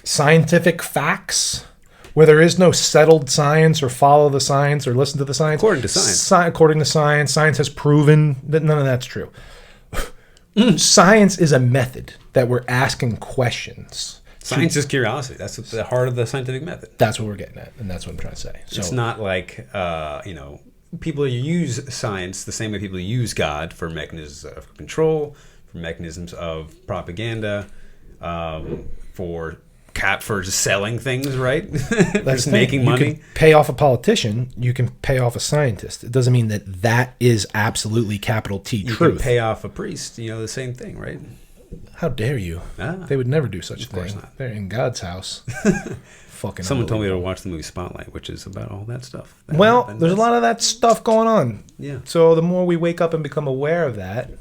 scientific facts, where there is no settled science or follow the science or listen to the science. According to science. According to science. Science has proven that none of that's true. Science is a method that we're asking questions. Science is curiosity. That's the heart of the scientific method. That's what we're getting at, and that's what I'm trying to say. So, it's not like, people use science the same way people use God for mechanisms of control, for mechanisms of propaganda, for just selling things, right? Just making money. You can pay off a politician. You can pay off a scientist. It doesn't mean that is absolutely capital T truth. You can pay off a priest. The same thing, right? How dare you? They would never do such a thing. Of course not. They're in God's house. Fucking. Someone told me to watch the movie Spotlight, which is about all that stuff. There's a lot of that stuff going on. Yeah. So the more we wake up and become aware of that,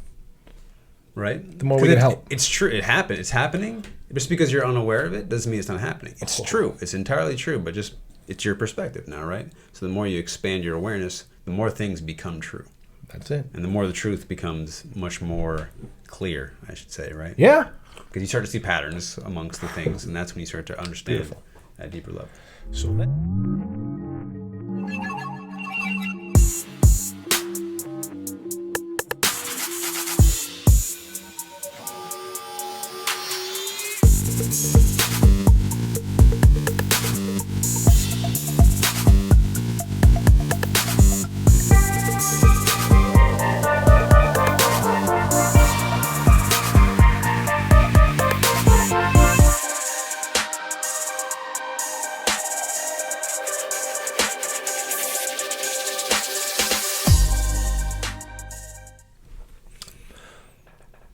right? The more we can help. It's true. It happened. It's happening. Just because you're unaware of it doesn't mean it's not happening. It's true. It's entirely true. But it's your perspective now, right? So the more you expand your awareness, the more things become true. That's it. And the more the truth becomes much more clear, I should say, right? Yeah. Because you start to see patterns amongst the things, and that's when you start to understand at a deeper level. So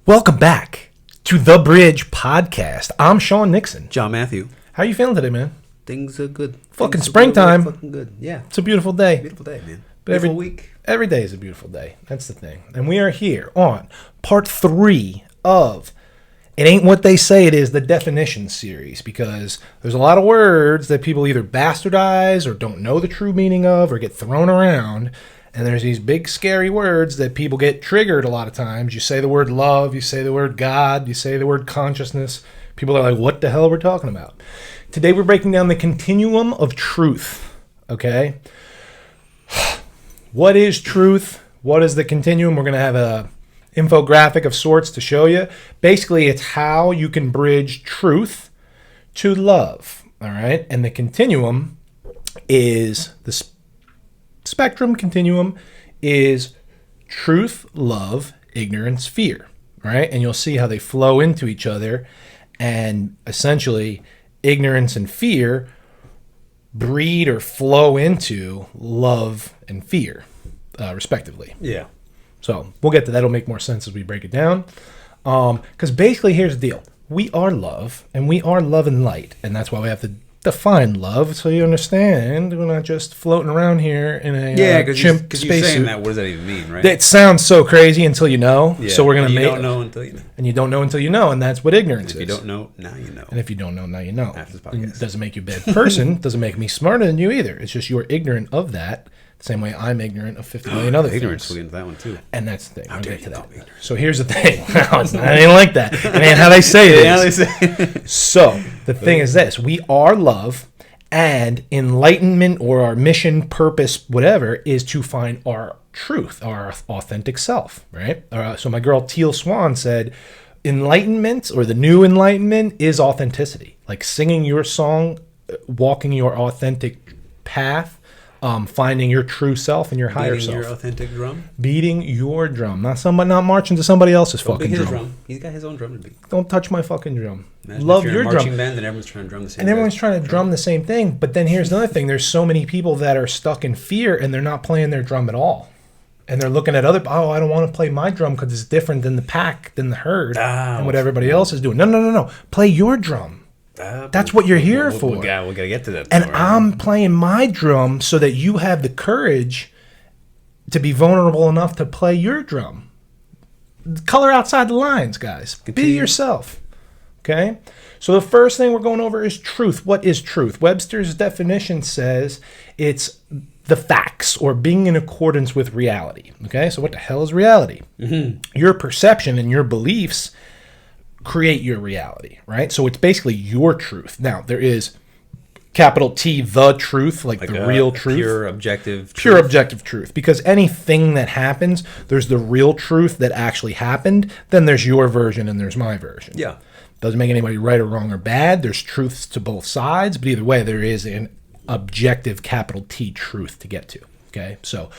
welcome back to The Bridge Podcast. I'm Sean Nixon. John Matthew. How you feeling today, man? Things are good. Fucking springtime. Fucking good. Yeah. It's a beautiful day. Beautiful day, man. But Beautiful week. Every day is a beautiful day. That's the thing. And we are here on part 3 of It Ain't What They Say It Is, the definition series, because there's a lot of words that people either bastardize or don't know the true meaning of or get thrown around. And there's these big scary words that people get triggered a lot of times. You say the word love, you say the word God, you say the word consciousness. People are like, what the hell are we talking about? Today we're breaking down the continuum of truth, okay? What is truth? What is the continuum? We're going to have a infographic of sorts to show you. Basically, it's how you can bridge truth to love, all right? And the continuum is the spectrum continuum is truth, love, ignorance, fear, right? And you'll see how they flow into each other, and essentially ignorance and fear breed or flow into love and fear, respectively. Yeah. So we'll get to that. That'll make more sense as we break it down. Because basically, here's the deal. We are love, and we are love and light, and that's why we have to define love, so you understand. We're not just floating around here in a chimp spacesuit. You're saying that, what does that even mean, right? It sounds so crazy until you know. Yeah. So we're gonna you don't know until you know. And you don't know until you know, and that's what ignorance is. If you don't know, now you know. And if you don't know, now you know. After this podcast. It doesn't make you a bad person. Doesn't make me smarter than you either. It's just you're ignorant of that. The same way I'm ignorant of 50 million other ignorance, things. Ignorance, we'll get into that one too. And that's the thing. I'll get to that. So here's the thing. No, it's not. I ain't like that. It ain't how they say it is. So the thing is this. We are love, and enlightenment or our mission, purpose, whatever, is to find our truth, our authentic self, right? So my girl Teal Swan said, enlightenment or the new enlightenment is authenticity. Like singing your song, walking your authentic path, finding your true self and your higher self. Beating your authentic drum? Beating your drum. Not marching to somebody else's fucking drum. He's got his own drum to beat. Don't touch my fucking drum. Imagine love if you're your a marching drum. Band, then everyone's trying to drum the same and everyone's trying to drum the same thing. But then here's another thing. There's so many people that are stuck in fear and they're not playing their drum at all. And they're looking at I don't want to play my drum because it's different than the pack, than the herd, and what everybody else is doing. No. Play your drum. That's what you're here for. We got to get to that. And I'm playing my drum so that you have the courage to be vulnerable enough to play your drum. Color outside the lines, guys. Be yourself. Okay? So the first thing we're going over is truth. What is truth? Webster's definition says it's the facts or being in accordance with reality. Okay? So what the hell is reality? Mm-hmm. Your perception and your beliefs create your reality, right? So it's basically your truth. Now, there is capital T, the truth, like the real truth. Pure objective truth. Pure objective truth. Because anything that happens, there's the real truth that actually happened, then there's your version and there's my version. Yeah. Doesn't make anybody right or wrong or bad. There's truths to both sides, but either way, there is an objective capital T truth to get to. Okay? So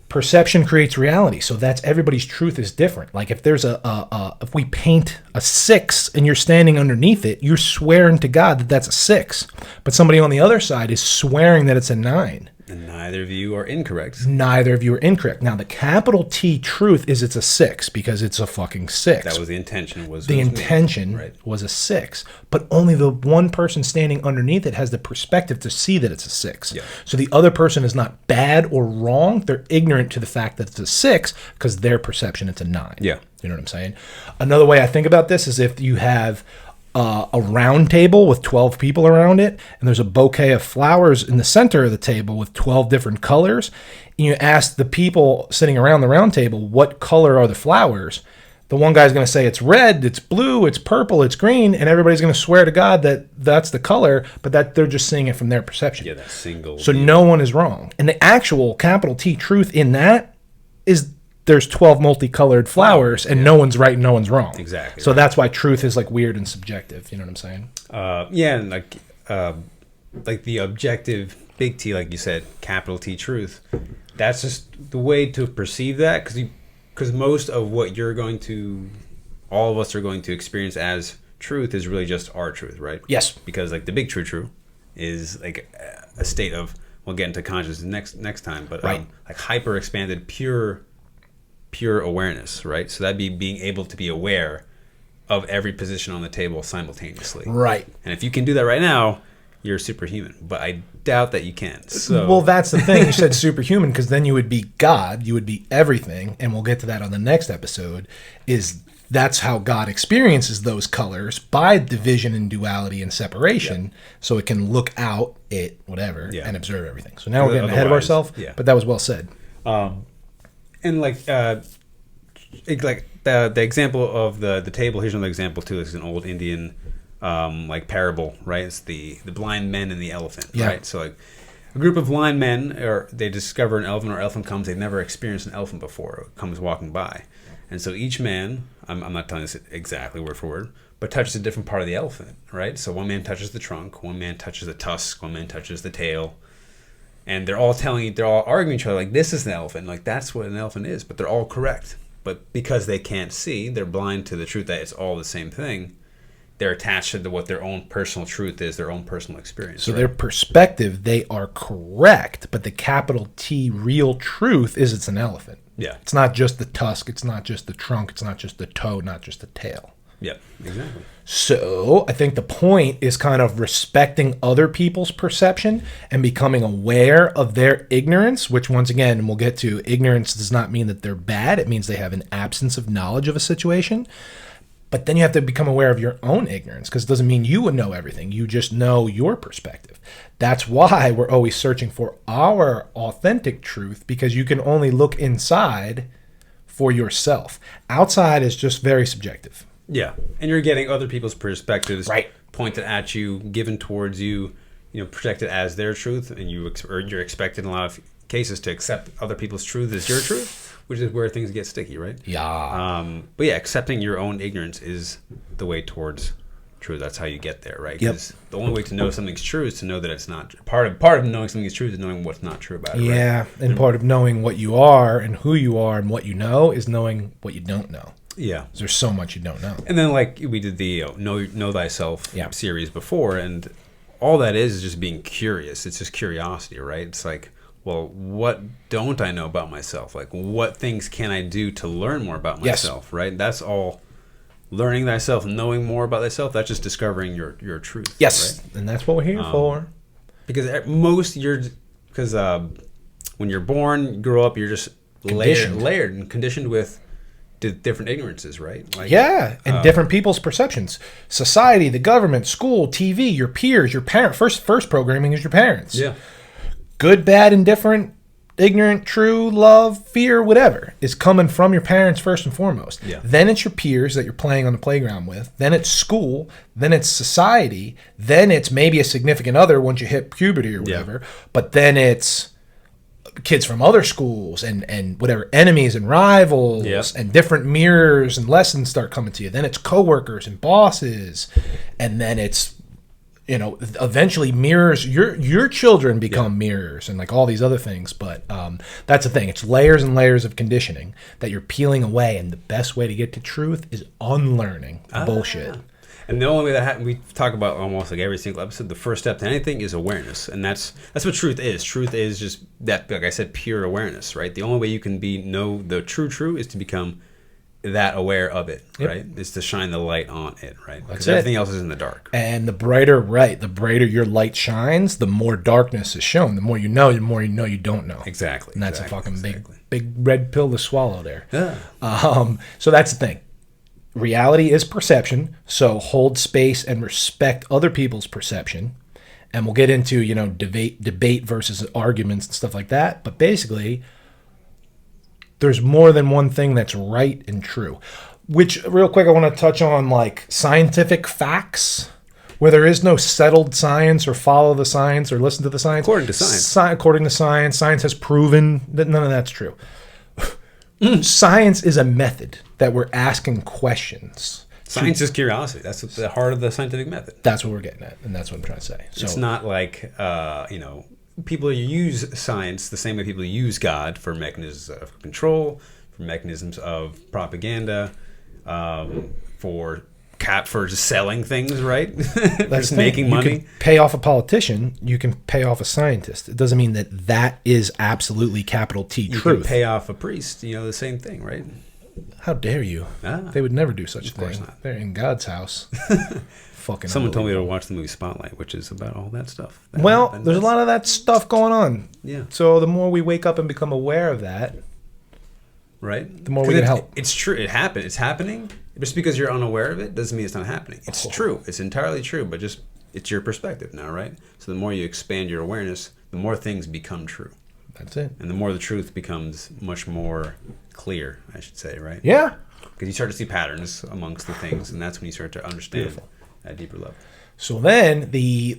perception creates reality. So that's everybody's truth is different. Like if there's if we paint a 6 and you're standing underneath it, you're swearing to God that that's a 6. But somebody on the other side is swearing that it's a 9. And neither of you are incorrect. Neither of you are incorrect. Now the capital T truth is it's a 6 because it's a fucking 6. That was the intention. The intention was a 6, but only the one person standing underneath it has the perspective to see that it's a 6. Yeah. So the other person is not bad or wrong. They're ignorant to the fact that it's a 6 because their perception it's a 9. Yeah. You know what I'm saying? Another way I think about this is if you have a round table with 12 people around it, and there's a bouquet of flowers in the center of the table with 12 different colors, and you ask the people sitting around the round table, what color are the flowers? The one guy's going to say it's red, it's blue, it's purple, it's green, and everybody's going to swear to God that that's the color, but that they're just seeing it from their perception. Yeah, that single. So no one is wrong. And the actual capital T truth in that is there's 12 multicolored flowers and no one's right and no one's wrong. Exactly. So that's why truth is like weird and subjective. You know what I'm saying? Yeah, and like the objective big T, like you said, capital T truth. That's just the way to perceive that, because most of what all of us are going to experience as truth is really just our truth, right? Yes. Because like the big true is like a state of, we'll get into consciousness next time, but right. Like hyper expanded pure awareness, right? So that'd be being able to be aware of every position on the table simultaneously. Right. And if you can do that right now, you're superhuman. But I doubt that you can. So well, that's the thing. You said superhuman because then you would be God. You would be everything. And we'll get to that on the next episode. That's how God experiences those colors by division and duality and separation. Yeah. So it can look out at whatever and observe everything. So now we're getting ahead of ourselves. Yeah. But that was well said. And like the example of the table, here's another example too. It's an old Indian like parable, right? It's the blind men and the elephant, right? So like a group of blind men, they discover an elephant, or elephant comes. They've never experienced an elephant before. It comes walking by, and so each man, I'm not telling this exactly word for word, but touches a different part of the elephant, right? So one man touches the trunk, one man touches the tusk, one man touches the tail. And they're all arguing each other like this is an elephant, like that's what an elephant is, but they're all correct. But because they can't see, they're blind to the truth that it's all the same thing. They're attached to what their own personal truth is, their own personal experience. So their perspective, they are correct, but the capital T real truth is it's an elephant. Yeah. It's not just the tusk, it's not just the trunk, it's not just the toe, not just the tail. Yeah, exactly. So I think the point is kind of respecting other people's perception and becoming aware of their ignorance, which once again, we'll get to, ignorance does not mean that they're bad. It means they have an absence of knowledge of a situation. But then you have to become aware of your own ignorance, because it doesn't mean you would know everything. You just know your perspective. That's why we're always searching for our authentic truth, because you can only look inside for yourself. Outside is just very subjective. Yeah, and you're getting other people's perspectives right. pointed at you, given towards you, projected as their truth, and you're expected in a lot of cases to accept other people's truth as your truth, which is where things get sticky, right? Yeah. But yeah, accepting your own ignorance is the way towards truth. That's how you get there, right? Because the only way to know something's true is to know that it's not. Part of knowing something's true is knowing what's not true about it. Yeah, right? And part of knowing what you are and who you are and what you know is knowing what you don't know. Yeah, there's so much you don't know. And then like we did the know thyself series before, and all that is just being curious. It's just curiosity, right? It's like, well, what don't I know about myself? Like, what things can I do to learn more about myself, right? That's all. Learning thyself, knowing more about thyself, that's just discovering your truth. Yes, right? And that's what we're here for. Because when you're born, you grow up, you're just layered and conditioned with different ignorances, right? Like, and different people's perceptions. Society, the government, school, TV, your peers, your parents. First programming is your parents. Yeah. Good, bad, indifferent. ignorant, true, love, fear, whatever, is coming from your parents first and foremost. Yeah. Then it's your peers that you're playing on the playground with. Then it's school. Then it's society. Then it's maybe a significant other once you hit puberty or whatever. But then it's kids from other schools and whatever, enemies and rivals and different mirrors and lessons start coming to you. Then it's coworkers and bosses. And then it's, eventually mirrors, your children become mirrors and like all these other things. But that's the thing. It's layers and layers of conditioning that you're peeling away. And the best way to get to truth is unlearning bullshit. And the only way that happens, we talk about almost like every single episode, the first step to anything is awareness. And that's what truth is. Truth is just that, like I said, pure awareness, right? The only way you can know the true is to become that aware of it, right? Is to shine the light on it, right? Because everything else is in the dark. And the brighter your light shines, the more darkness is shown. The more you know you don't know. Exactly. And that's a fucking big red pill to swallow there. Yeah. So that's the thing. Reality is perception, so hold space and respect other people's perception. And we'll get into, debate versus arguments and stuff like that. But basically, there's more than one thing that's right and true. Which, real quick, I want to touch on, like, scientific facts, where there is no settled science or follow the science or listen to the science. According to science. According to science. Science has proven that none of that's true. Science is a method that we're asking questions. Science is curiosity. That's the heart of the scientific method. That's what we're getting at, and that's what I'm trying to say. So, it's not like, people use science the same way people use God for mechanisms of control, for mechanisms of propaganda, for just selling things, right? Just making money. You can pay off a politician. You can pay off a scientist. It doesn't mean that is absolutely capital T truth. You can pay off a priest. The same thing, right? How dare you? They would never do such a thing. Of course not. They're in God's house. Fucking. Someone told me to watch the movie Spotlight, which is about all that stuff. There's a lot of that stuff going on. Yeah. So the more we wake up and become aware of that, right? The more we can help. It's true. It happened. It's happening. Just because you're unaware of it doesn't mean it's not happening. It's true. It's entirely true. But it's your perspective now, right? So the more you expand your awareness, the more things become true. That's it. And the more the truth becomes much more clear, I should say, right? Yeah. Because you start to see patterns amongst the things, and that's when you start to understand at a deeper level. So then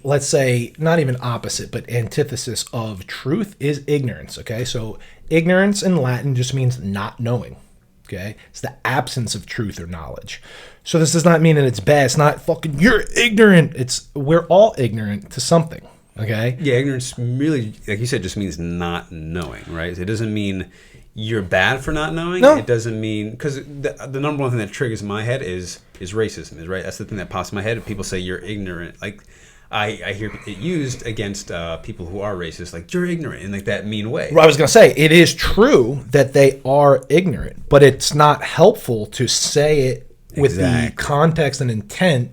let's say, not even opposite, but antithesis of truth is ignorance, okay? So ignorance in Latin just means not knowing, okay? It's the absence of truth or knowledge. So this does not mean that it's bad. It's not fucking, you're ignorant. We're all ignorant to something, okay? Yeah, ignorance really, like you said, just means not knowing, right? It doesn't mean you're bad for not knowing. No. It doesn't mean, because the number one thing that triggers in my head is racism, right? That's the thing that pops in my head. If people say you're ignorant, like I hear it used against people who are racist, like you're ignorant in like that mean way. Well, I was going to say, it is true that they are ignorant, but it's not helpful to say it with the context and intent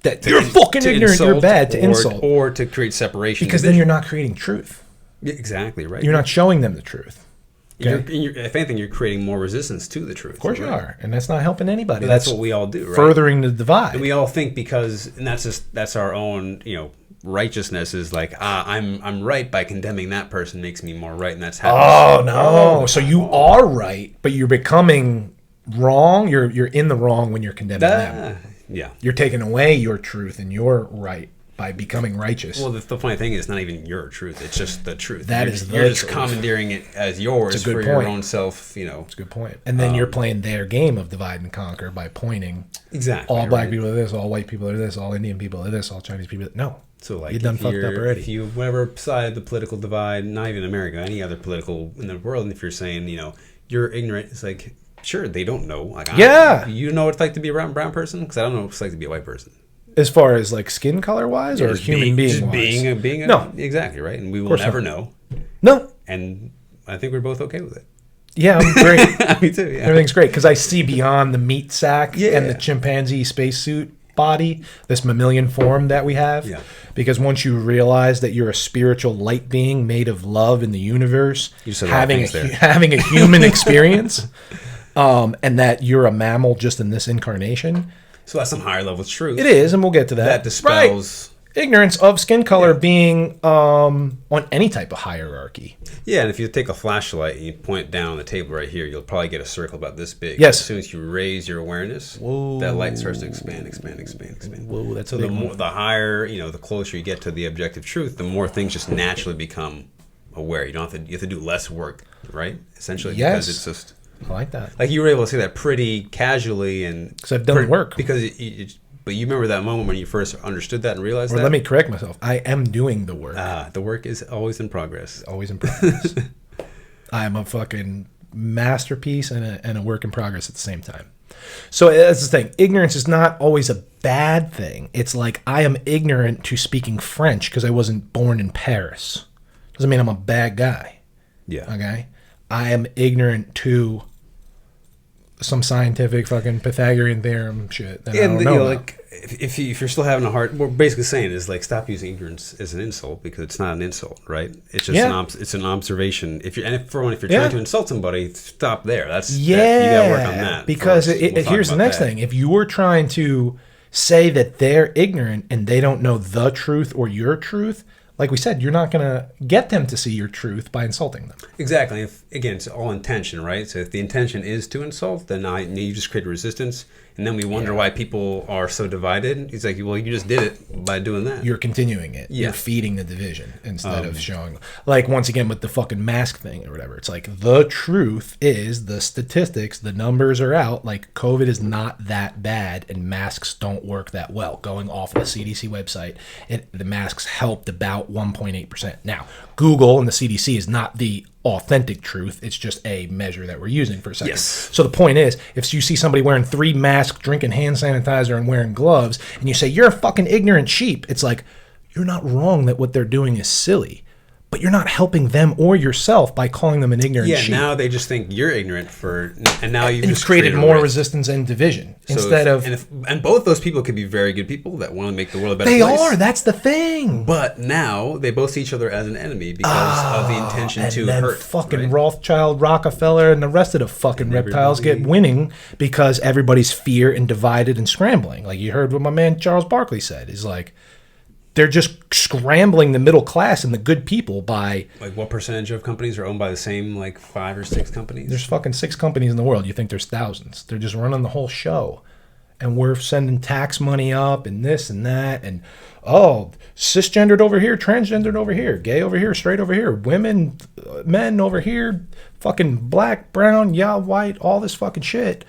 that you're fucking ignorant, you're bad, to insult. Or to create separation. Because then you're not creating truth. Yeah, exactly, right. You're not showing them the truth. Okay? If anything, you're creating more resistance to the truth. Of course you are, and that's not helping anybody. But that's what we all do, right? Furthering the divide. And we all think that's our own, righteousness is like, I'm right by condemning that person makes me more right, and that's how. Oh no! So you are right, but you're becoming wrong. You're in the wrong when you're condemning them. Yeah. You're taking away your truth and your right by becoming righteous. Well, the funny thing is, it's not even your truth. It's just the truth. You're just commandeering it as yours for your own self, It's a good point. And then you're playing their game of divide and conquer by pointing. Exactly. All black people are this, all white people are this, all Indian people are this, all Chinese people are this. No. So like, you're done fucked up already. If you, whatever side of the political divide, not even America, any other political in the world, and if you're saying, you're ignorant, it's like, sure, they don't know. Like, you know what it's like to be a brown person? Because I don't know what it's like to be a white person. As far as like skin color wise, or human being wise? No, exactly, right. And we will never know. No. And I think we're both okay with it. Yeah, I'm great. Me too. Yeah. Everything's great because I see beyond the meat sack and the chimpanzee spacesuit body, this mammalian form that we have. Yeah. Because once you realize that you're a spiritual light being made of love in the universe, having a human experience, and that you're a mammal just in this incarnation. So that's some higher level truth. It is, and we'll get to that. That dispels ignorance of skin color being on any type of hierarchy. Yeah, and if you take a flashlight and you point it down on the table right here, you'll probably get a circle about this big. Yes. As soon as you raise your awareness, that light starts to expand. Whoa, that's so the higher, the closer you get to the objective truth, the more things just naturally become aware. You don't have to. You have to do less work, right? Essentially, yes. Because it's just. I like that. Like you were able to say that pretty casually and. Because I've done the work. Because but you remember that moment when you first understood that and realized that? Let me correct myself. I am doing the work. The work is always in progress. Always in progress. I am a fucking masterpiece and a work in progress at the same time. So that's the thing. Ignorance is not always a bad thing. It's like I am ignorant to speaking French because I wasn't born in Paris. Doesn't mean I'm a bad guy. Yeah. Okay? I am ignorant to some scientific fucking Pythagorean theorem shit that I don't know about. Like if you're still having a hard, what we're basically saying is like stop using ignorance as an insult because it's not an insult, right? It's just it's an observation. If you're trying to insult somebody, stop there. You gotta work on that. Because here's the next thing: if you were trying to say that they're ignorant and they don't know the truth or your truth, like we said, you're not going to get them to see your truth by insulting them. Exactly. Again, it's all intention, right? So if the intention is to insult, then you just create a resistance. And then we wonder why people are so divided. He's like, well, you just did it by doing that. You're continuing it. Yeah. You're feeding the division instead of showing. Like, once again, with the fucking mask thing or whatever. It's like, the truth is the statistics, the numbers are out. Like, COVID is not that bad and masks don't work that well. Going off of the CDC website, the masks helped about 1.8%. Now, Google and the CDC is not the authentic truth. It's just a measure that we're using for a second. Yes. So the point is, if you see somebody wearing 3 masks, drinking hand sanitizer, and wearing gloves, and you say, you're a fucking ignorant sheep, it's like, you're not wrong that what they're doing is silly. But you're not helping them or yourself by calling them an ignorant sheep. Yeah, now they just think you're ignorant and now you've just created more resistance and division and both those people could be very good people that want to make the world a better place. They are. That's the thing. But now they both see each other as an enemy because of the intention to hurt. Fucking Rothschild, Rockefeller, and the rest of the fucking reptiles get winning because everybody's fear and divided and scrambling. Like you heard what my man Charles Barkley said. He's like, they're just scrambling the middle class and the good people by... Like what percentage of companies are owned by the same 5 or 6 companies? There's fucking 6 companies in the world. You think there's thousands. They're just running the whole show. And we're sending tax money up and this and that. And, cisgendered over here, transgendered over here, gay over here, straight over here, women, men over here, fucking black, brown, white, all this fucking shit.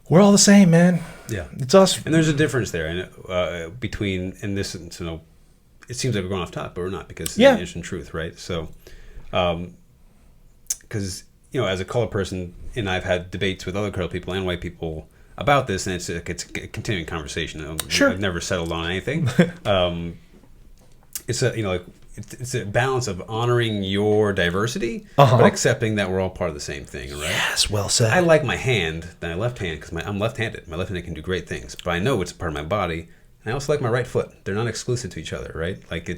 We're all the same, man. Yeah, it's us. And there's a difference there, and between this. It seems like we're going off top, but we're not because it's in truth, right? So, because as a colored person, and I've had debates with other colored people and white people about this, and it's a continuing conversation. Sure, I've never settled on anything. It's a balance of honoring your diversity, but accepting that we're all part of the same thing, right? Yes, well said. I like my hand than my left hand because I'm left-handed. My left hand can do great things, but I know it's a part of my body. And I also like my right foot. They're not exclusive to each other, right? Like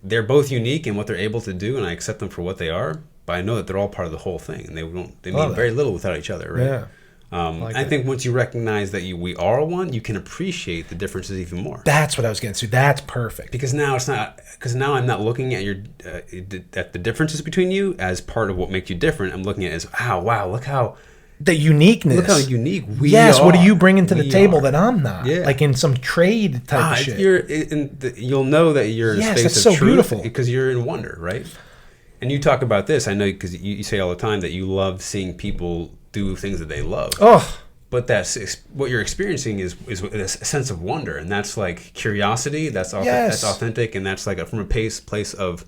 they're both unique in what they're able to do, and I accept them for what they are. But I know that they're all part of the whole thing, and they mean very little without each other, right? Yeah. I think once you recognize that we are one, you can appreciate the differences even more. That's what I was getting to. That's perfect. Because now I'm not looking at at the differences between you as part of what makes you different. I'm looking at it as, wow, look how the uniqueness. Look how unique we are. Yes, what are you bringing to the table that I'm not? Yeah. Like in some trade type of shit. You'll know that you're in a space that's of so truth beautiful. Because you're in wonder, right? And you talk about this, I know, because you say all the time that you love seeing people do things that they love. Oh, but that's what you're experiencing is a sense of wonder, and that's like curiosity. That's authentic, and that's like from a place of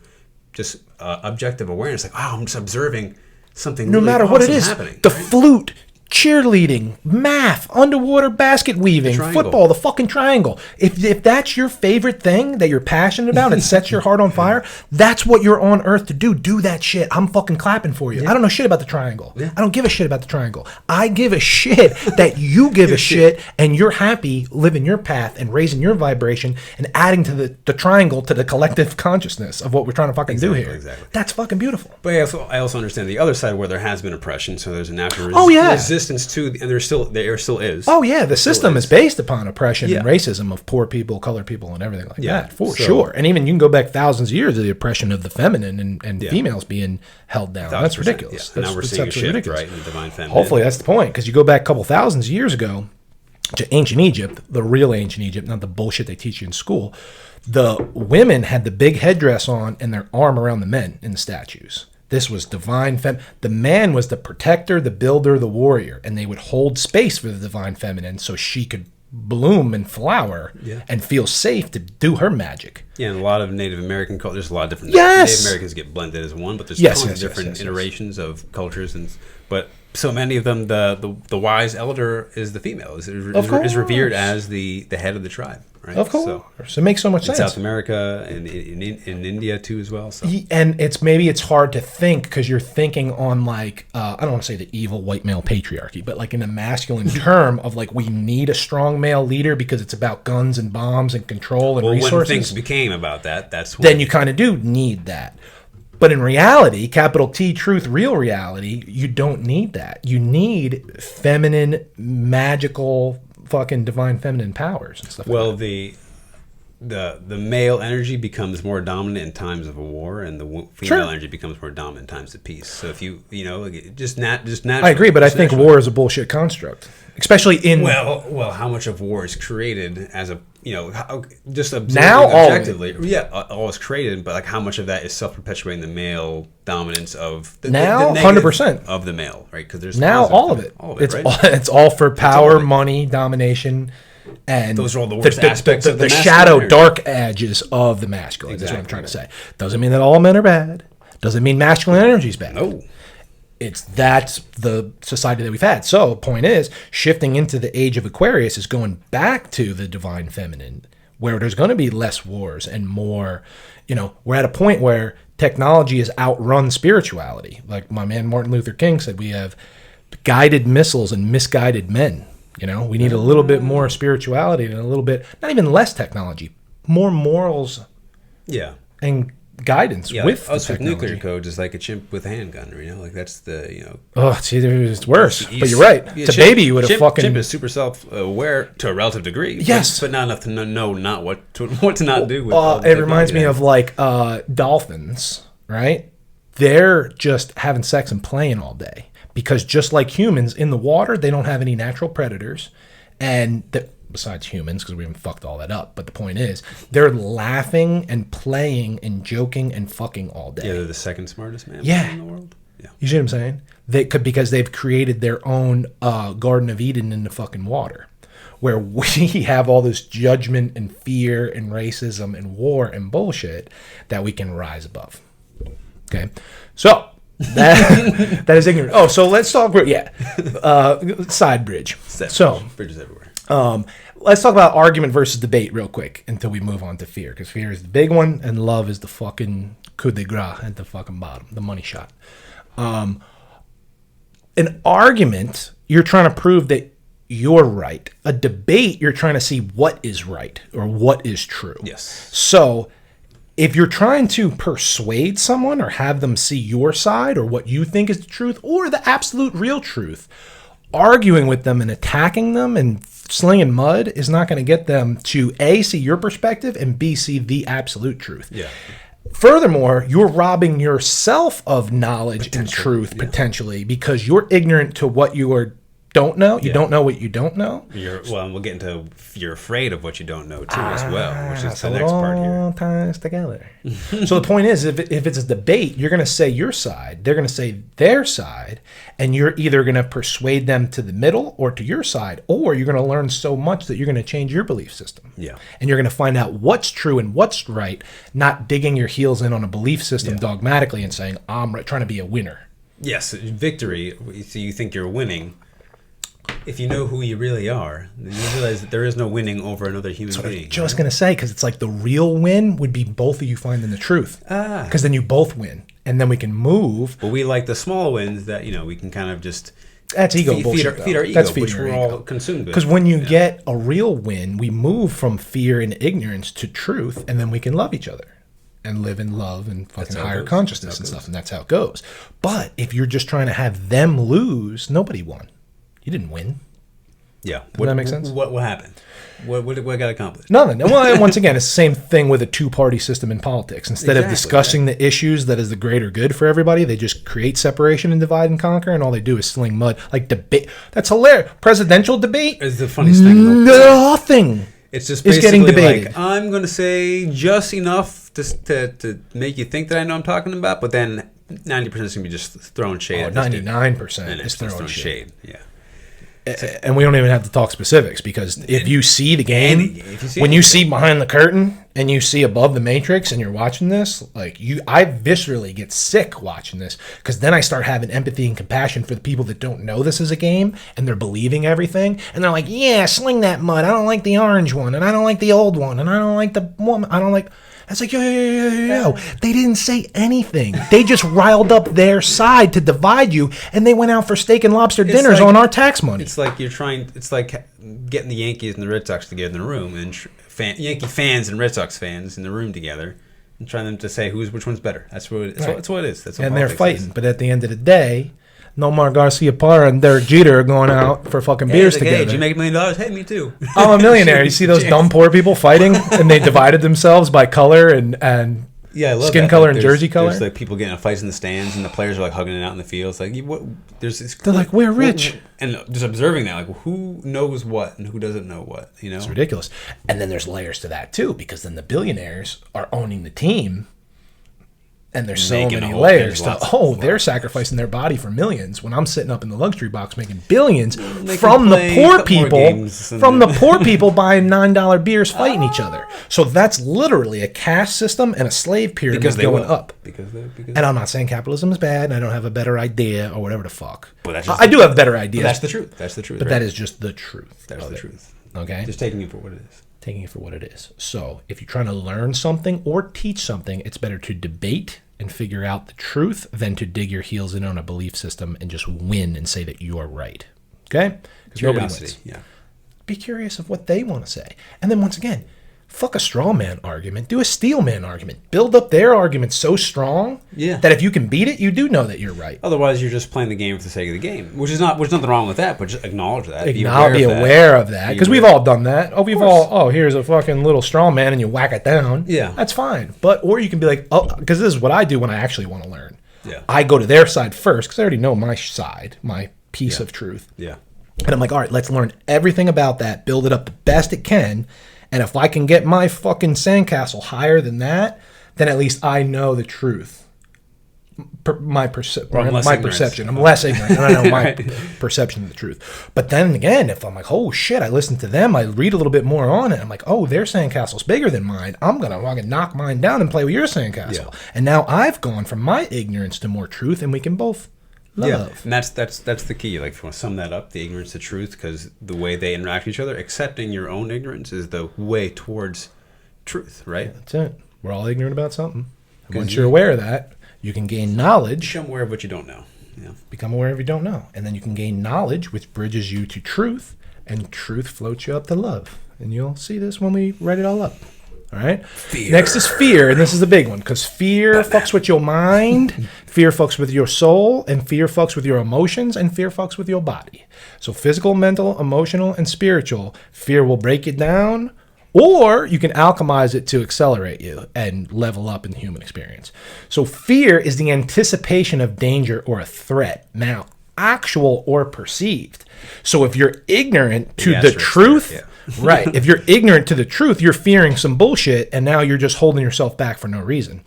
just objective awareness. Like, wow, I'm just observing something. No really matter awesome what it is, happening, the flute, cheerleading, math, underwater basket weaving, football, the fucking triangle. If that's your favorite thing that you're passionate about and sets your heart on fire, that's what you're on earth to do. Do that shit. I'm fucking clapping for you. Yeah. I don't know shit about the triangle. Yeah. I don't give a shit about the triangle. I give a shit that you give a shit and you're happy living your path and raising your vibration and adding to the triangle to the collective consciousness of what we're trying to fucking do here. Exactly. That's fucking beautiful. But I also understand the other side where there has been oppression, so there's a natural resistance resistance to, and there still is. Oh yeah, the system is based upon oppression and Yeah. racism of poor people, colored people, and everything like Yeah, that, for so- sure. And even you can go back thousands of years of the oppression of the feminine and females being held down. That's 1000%, ridiculous. yeah. Now we're seeing a absolutely shift, right, in the divine feminine. Hopefully that's the point, because you go back a couple thousands of years ago to ancient Egypt, the real ancient Egypt, not the bullshit they teach you in school. The women had the big headdress on and their arm around the men in the statues. This was divine the man was the protector, the builder, the warrior, and they would hold space for the divine feminine so she could bloom and flower and feel safe to do her magic. Yeah, and a lot of Native American culture. There's a lot of different. Yes! Native Americans get blended as one, but there's Yes, tons of different iterations of cultures, but so many of them, the wise elder is the female, is revered as the head of the tribe, right? Of course, so it makes so much in sense. South America and in India too as well. So. And it's hard to think because you're thinking on like I don't want to say the evil white male patriarchy, but like in a masculine term of like we need a strong male leader because it's about guns and bombs and control and resources. When things became about that, that's when then you kind of do need that. But in reality, capital T, truth, real reality, you don't need that. You need feminine, magical, fucking divine feminine powers and stuff like that. The male energy becomes more dominant in times of a war, and the female energy becomes more dominant in times of peace. So if you just naturally, I agree, but I think war is a bullshit construct, especially in well, how much of war is created as a just now objectively, all is created, but like how much of that is self-perpetuating the male dominance of the 100% of the male, right? Because there's now all of it. It's all for power, money, domination. And those are all the worst aspects of the shadow, dark edges of the masculine. Exactly. That's what I'm trying to say. Doesn't mean that all men are bad. Doesn't mean masculine energy is bad. No. That's the society that we've had. So, point is, shifting into the age of Aquarius is going back to the divine feminine, where there's going to be less wars and more. We're at a point where technology has outrun spirituality. Like my man Martin Luther King said, we have guided missiles and misguided men. We need a little bit more spirituality and a little bit, not even less technology, more morals. Yeah. And guidance with us the with technology. nuclear codes is like a chimp with a handgun, like that's the Oh, see, it's worse. But you're right. It's a baby you would have fucking. Chimp is super self-aware to a relative degree. Yes, but not enough to know not what to not do. With it reminds me of like dolphins, right? They're just having sex and playing all day because just like humans in the water, they don't have any natural predators, and besides humans, because we haven't fucked all that up. But the point is, they're laughing and playing and joking and fucking all day. Yeah, they're the second smartest man in the world. Yeah, you see what I'm saying? They could, because they've created their own Garden of Eden in the fucking water, where we have all this judgment and fear and racism and war and bullshit that we can rise above. Okay, so. That is ignorant. Oh, so let's talk. Side bridge. Bridges everywhere. Let's talk about argument versus debate real quick until we move on to fear, because fear is the big one and love is the fucking coup de grace at the fucking bottom, the money shot. An argument, you're trying to prove that you're right. A debate, you're trying to see what is right or what is true. Yes. So if you're trying to persuade someone or have them see your side or what you think is the truth or the absolute real truth, arguing with them and attacking them and slinging mud is not going to get them to A, see your perspective, and B, see the absolute truth. Yeah. Furthermore, you're robbing yourself of knowledge and truth potentially because you're ignorant to what you don't know. You don't know what you don't know. We'll get into you're afraid of what you don't know too as well, which is the next part here. All ties together. So the point is, if it's a debate, you're going to say your side, they're going to say their side, and you're either going to persuade them to the middle or to your side, or you're going to learn so much that you're going to change your belief system. Yeah. And you're going to find out what's true and what's right, not digging your heels in on a belief system dogmatically and saying, I'm trying to be a winner. Yes, victory. So you think you're winning. If you know who you really are, then you realize that there is no winning over another human being. I'm just going to say, because it's like the real win would be both of you finding the truth. Because then you both win. And then we can move. But we like the small wins that, we can kind of just... That's ego bullshit, feed our ego, which we're all consumed with. Because when you get a real win, we move from fear and ignorance to truth, and then we can love each other and live in love and fucking higher consciousness and stuff. And that's how it goes. But if you're just trying to have them lose, nobody won. You didn't win. Yeah. Does that make sense? What happened? What got accomplished? Nothing. Well, once again, it's the same thing with a two-party system in politics. Instead of discussing the issues that is the greater good for everybody, they just create separation and divide and conquer, and all they do is sling mud. Like debate. That's hilarious. Presidential debate? It's the funniest thing. Nothing. It's just is basically getting debated. like, I'm going to say just enough to make you think that I know I'm talking about, but then 90% is going to be just throwing shade. 99% is throwing shade. Yeah. And we don't even have to talk specifics, because if you see the game, when you see behind the curtain and you see above the matrix and you're watching this, like I viscerally get sick watching this, because then I start having empathy and compassion for the people that don't know this is a game and they're believing everything, and they're like, yeah, sling that mud. I don't like the orange one, and I don't like the old one, and I don't like the woman. I don't like. It's like, yo. They didn't say anything. They just riled up their side to divide you, and they went out for steak and lobster dinners on our tax money. It's like it's like getting the Yankees and the Red Sox together in the room, and Yankee fans and Red Sox fans in the room together, and trying them to say which one's better. That's what it is. That's what and they're fighting. But at the end of the day, Nomar Garcia-Parra and Derek Jeter are going out for fucking beers together. Hey, did you make $1 million? Hey, me too. I'm a millionaire. You see those dumb poor people fighting, and they divided themselves by color and I love skin that. color and jersey color. There's like people getting in fights in the stands, and the players are like hugging it out in the field. It's like they're like, we're rich, and just observing that, like, who knows what and who doesn't know what. You know, it's ridiculous. And then there's layers to that too, because then the billionaires are owning the team. And there's so many layers to, they're sacrificing their body for millions, when I'm sitting up in the luxury box making billions from the poor people, buying $9 beers fighting each other. So that's literally a caste system and a slave pyramid going up. And I'm not saying capitalism is bad, and I don't have a better idea or whatever the fuck. But I do have better ideas. That's the truth. But that is just the truth. That's the truth. Okay? Just taking it for what it is. Taking it for what it is. So if you're trying to learn something or teach something, it's better to debate and figure out the truth than to dig your heels in on a belief system and just win and say that you are right. Okay? Because nobody wins. Yeah. Be curious of what they want to say. And then once again, fuck a straw man argument. Do a steel man argument. Build up their argument so strong that if you can beat it, you do know that you're right. Otherwise, you're just playing the game for the sake of the game, which is nothing wrong with that, but just acknowledge that. Be aware of that, because we've all done that. Here's a fucking little straw man, and you whack it down. Yeah, that's fine. Or you can be like, because this is what I do when I actually want to learn. Yeah, I go to their side first, because I already know my side, my piece of truth. Yeah, and I'm like, all right, let's learn everything about that, build it up the best it can. And if I can get my fucking sandcastle higher than that, then at least I know the truth. My perception. I'm less ignorant, and I know my perception of the truth. But then again, if I'm like, oh shit, I listen to them, I read a little bit more on it. I'm like, oh, their sandcastle's bigger than mine. I'm gonna knock mine down and play with your sandcastle. Yeah. And now I've gone from my ignorance to more truth, and we can both love. Yeah, and that's the key. Like, if you want to sum that up, the ignorance to truth, because the way they interact with each other, accepting your own ignorance is the way towards truth, right? Yeah, that's it. We're all ignorant about something. And once you're aware of that, you can gain knowledge. Become aware of what you don't know. Yeah. Become aware of what you don't know. And then you can gain knowledge, which bridges you to truth, and truth floats you up to love. And you'll see this when we write it all up. All right? Fear. Next is fear, and this is the big one, because fear fucks with your mind, fear fucks with your soul, and fear fucks with your emotions, and fear fucks with your body. So physical, mental, emotional, and spiritual, fear will break it down, or you can alchemize it to accelerate you and level up in the human experience. So fear is the anticipation of danger or a threat. Now, actual or perceived. So if you're ignorant to the truth, right, if you're ignorant to the truth, you're fearing some bullshit, and now you're just holding yourself back for no reason.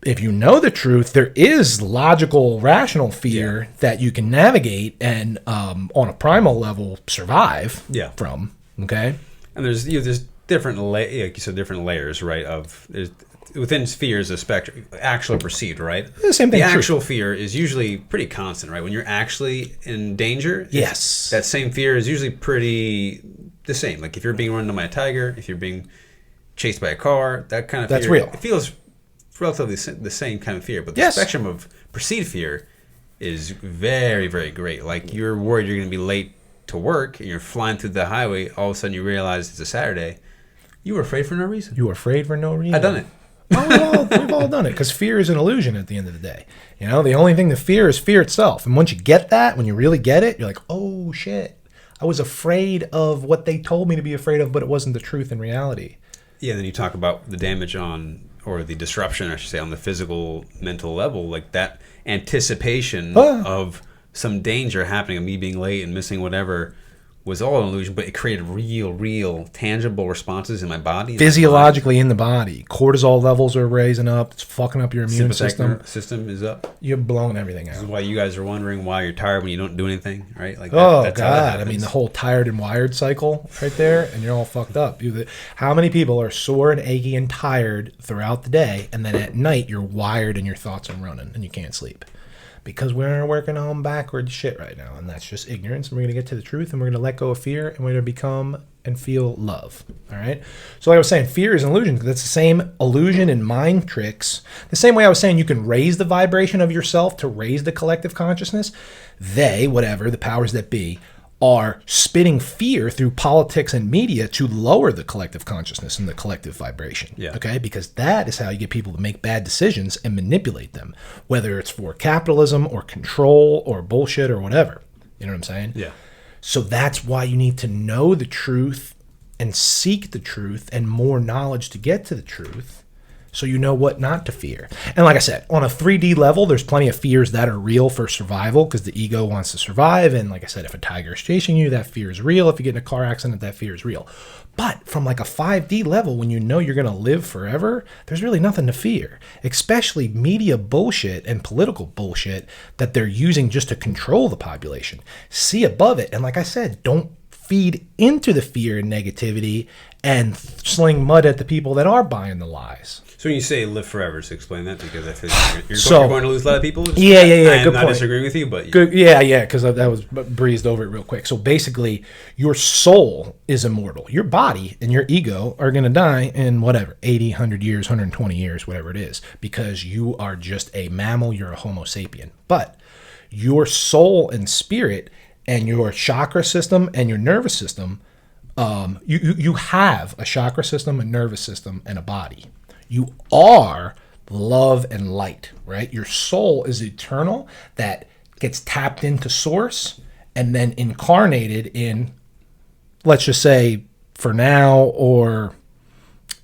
If you know the truth, there is logical, rational fear that you can navigate and on a primal level survive from. Okay? And there's different like you said, different layers, right? Within fears, a spectrum, actual or perceived, right? The same thing. The actual fear is usually pretty constant, right? When you're actually in danger, that same fear is usually pretty the same. Like if you're being run by a tiger, if you're being chased by a car, that kind of fear. That's real. It feels relatively the same kind of fear, but the spectrum of perceived fear is very, very great. Like you're worried you're going to be late to work, and you're flying through the highway, all of a sudden you realize it's a Saturday. You were afraid for no reason. You were afraid for no reason. I've done it. Oh, we've all done it, because fear is an illusion at the end of the day. You know, the only thing to fear is fear itself. And once you get that, when you really get it, you're like, oh shit, I was afraid of what they told me to be afraid of, but it wasn't the truth in reality. Yeah, then you talk about the damage on, or the disruption, I should say, on the physical, mental level, like that anticipation of some danger happening, of me being late and missing whatever, was all an illusion, but it created real, tangible responses in my body. Physiologically in the body. Cortisol levels are raising up. It's fucking up your immune system. System is up. You're blowing everything out. This is why you guys are wondering why you're tired when you don't do anything, right? Like that's God. I mean, the whole tired and wired cycle right there, and you're all fucked up. How many people are sore and achy and tired throughout the day, and then at night you're wired and your thoughts are running and you can't sleep? Because we're working on backwards shit right now, and that's just ignorance. And we're going to get to the truth, and we're going to let go of fear, and we're going to become and feel love. All right? So like I was saying, fear is an illusion. That's the same illusion in mind tricks. The same way I was saying you can raise the vibration of yourself to raise the collective consciousness. They, whatever, the powers that be, are spitting fear through politics and media to lower the collective consciousness and the collective vibration. Yeah. Okay? Because that is how you get people to make bad decisions and manipulate them, whether it's for capitalism or control or bullshit or whatever. You know what I'm saying? Yeah. So that's why you need to know the truth and seek the truth and more knowledge to get to the truth, so you know what not to fear. And like I said, on a 3D level, there's plenty of fears that are real for survival, because the ego wants to survive. And like I said, if a tiger is chasing you, that fear is real. If you get in a car accident, that fear is real. But from like a 5D level, when you know you're going to live forever, there's really nothing to fear, especially media bullshit and political bullshit that they're using just to control the population. See above it. And like I said, don't feed into the fear and negativity and sling mud at the people that are buying the lies. So when you say live forever, just explain that, because I feel like you're going to lose a lot of people. Yeah. I'm good not point. disagreeing with you, but good. Yeah, because that was breezed over it real quick. So basically, your soul is immortal. Your body and your ego are going to die in whatever, 80, 100 years, 120 years, whatever it is, because you are just a mammal. You're a Homo sapien. But your soul and spirit and your chakra system and your nervous system, you have a chakra system, a nervous system, and a body. You are love and light, right? Your soul is eternal, that gets tapped into source and then incarnated in, let's just say, for now, or,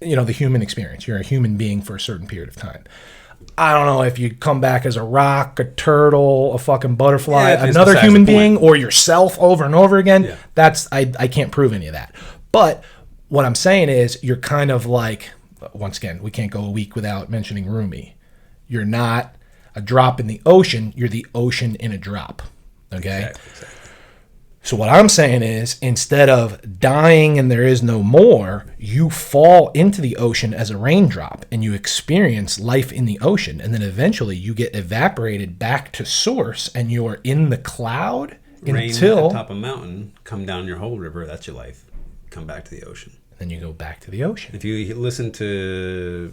you know, the human experience. You're a human being for a certain period of time. I don't know if you come back as a rock, a turtle, a fucking butterfly, another human being, or yourself over and over again. Yeah. That's I can't prove any of that. But what I'm saying is, you're kind of like, once again, we can't go a week without mentioning Rumi. You're not a drop in the ocean. You're the ocean in a drop. Okay? Exactly. So what I'm saying is, instead of dying and there is no more, you fall into the ocean as a raindrop and you experience life in the ocean. And then eventually you get evaporated back to source and you're in the cloud until... Rain at top of a mountain, come down your whole river, that's your life. Come back to the ocean. Then you go back to the ocean. If you listen to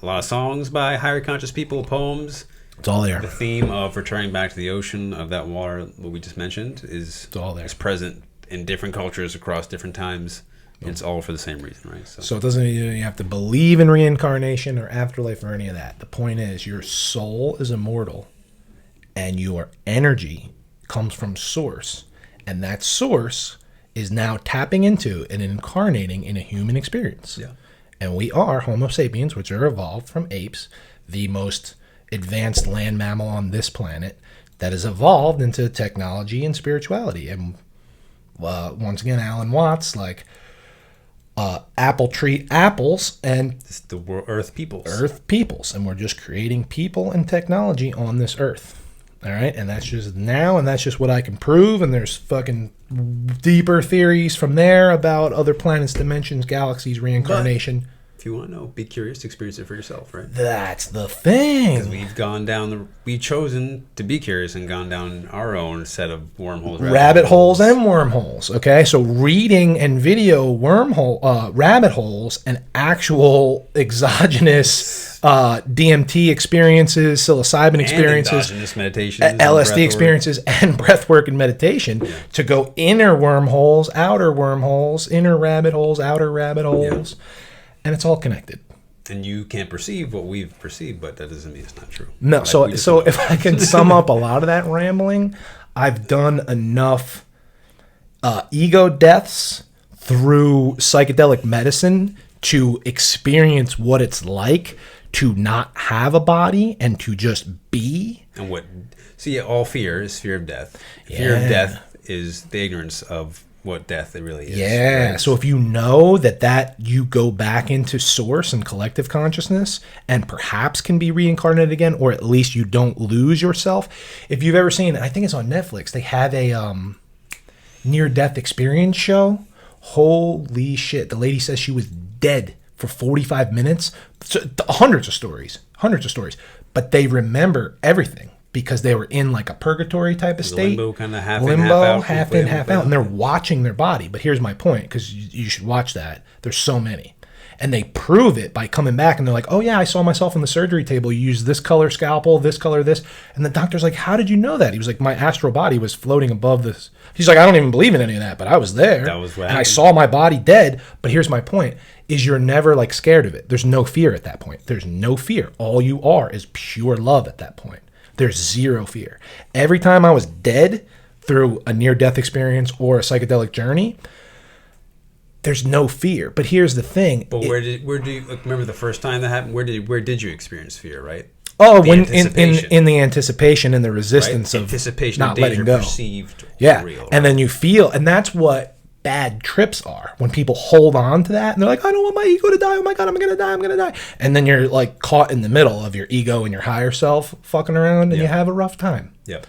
a lot of songs by higher conscious people, poems... It's all there. The theme of returning back to the ocean, of that water, what we just mentioned, is it's all there. It's present in different cultures across different times. And it's all for the same reason, right? So it doesn't mean you have to believe in reincarnation or afterlife or any of that. The point is, your soul is immortal, and your energy comes from source, and that source is now tapping into and incarnating in a human experience. Yeah. And we are Homo sapiens, which are evolved from apes, the most advanced land mammal on this planet that has evolved into technology and spirituality. And once again, Alan Watts, like, apple treat apples, and it's the earth peoples. Earth peoples, and we're just creating people and technology on this earth. All right, and that's just now, and that's just what I can prove. And there's fucking deeper theories from there about other planets, dimensions, galaxies, reincarnation. If you want to know, be curious, experience it for yourself, right? That's the thing. Because we've chosen to be curious and gone down our own set of wormholes. Rabbit holes and wormholes, okay? So reading and video rabbit holes and actual exogenous DMT experiences, psilocybin experiences, endogenous meditations, LSD experiences, and breathwork and meditation to go inner wormholes, outer wormholes, inner rabbit holes, outer rabbit holes. Yeah. And it's all connected. And you can't perceive what we've perceived, but that doesn't mean it's not true. No, Like, so if I can sum up a lot of that rambling, I've done enough ego deaths through psychedelic medicine to experience what it's like to not have a body and to just be. And what? So yeah, all fear is fear of death. Fear of death is the ignorance of what death it really is. Yeah. Right? So if you know that you go back into source and collective consciousness and perhaps can be reincarnated again, or at least you don't lose yourself. If you've ever seen, I think it's on Netflix, they have a near-death experience show. Holy shit. The lady says she was dead for 45 minutes. So, hundreds of stories. But they remember everything, because they were in like a purgatory type of state. Limbo, kind of half in, half out. Half in, half out. And they're watching their body. But here's my point, because you should watch that. There's so many. And they prove it by coming back and they're like, oh yeah, I saw myself on the surgery table. You used this color scalpel, this color, this. And the doctor's like, how did you know that? He was like, my astral body was floating above this. He's like, I don't even believe in any of that, but I was there. That was what and I saw my body dead. But here's my point, is you're never like scared of it. There's no fear at that point. There's no fear. All you are is pure love at that point. There's zero fear. Every time I was dead through a near-death experience or a psychedelic journey, there's no fear. But here's the thing. But where do you remember the first time that happened? Where did you experience fear? Right. Oh, when in the anticipation and the resistance, right? Of anticipation, not letting go. Perceived, yeah, real, right? And then you feel, and that's what bad trips are, when people hold on to that and they're like, I don't want my ego to die. Oh my God, I'm gonna die. And then you're like caught in the middle of your ego and your higher self fucking around, and you have a rough time. Yep.